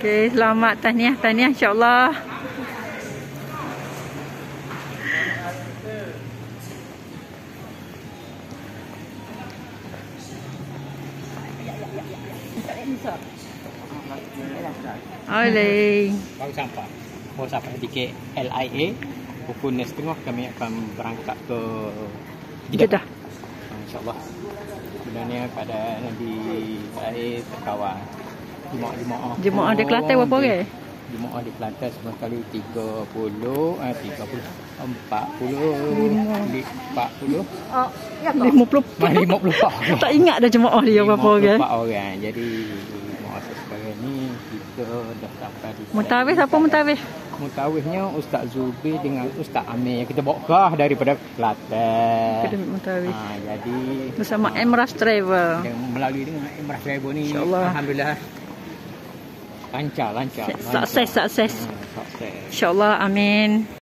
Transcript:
Okey, selamat tahniah insya-Allah. Oleh. Baru sampai. Baru sampai di KLIA. Pukul 6.30 kami akan berangkat ke Jeddah. InsyaAllah. Sebenarnya pada di air terkawal. Jemaah di Kelantan berapa orang? Jemaah di Kelantan sekali 30, 40, 40. Oh, ya 50. 50. Tak ingat dah jemaah dia berapa orang. 54 orang. Jadi jemaah sekarang ni kita dah sampai di Mutawif apa mutawif? Mutawifnya Ustaz Zubi dengan Ustaz Amir. Kita bawa kah daripada Kelantan. Akademik mutawif. Jadi bersama Emrah Travel. Melalui dengan Emrah Travel ni InsyaAllah. alhamdulillah lancar. Sukses. InsyaAllah, amin.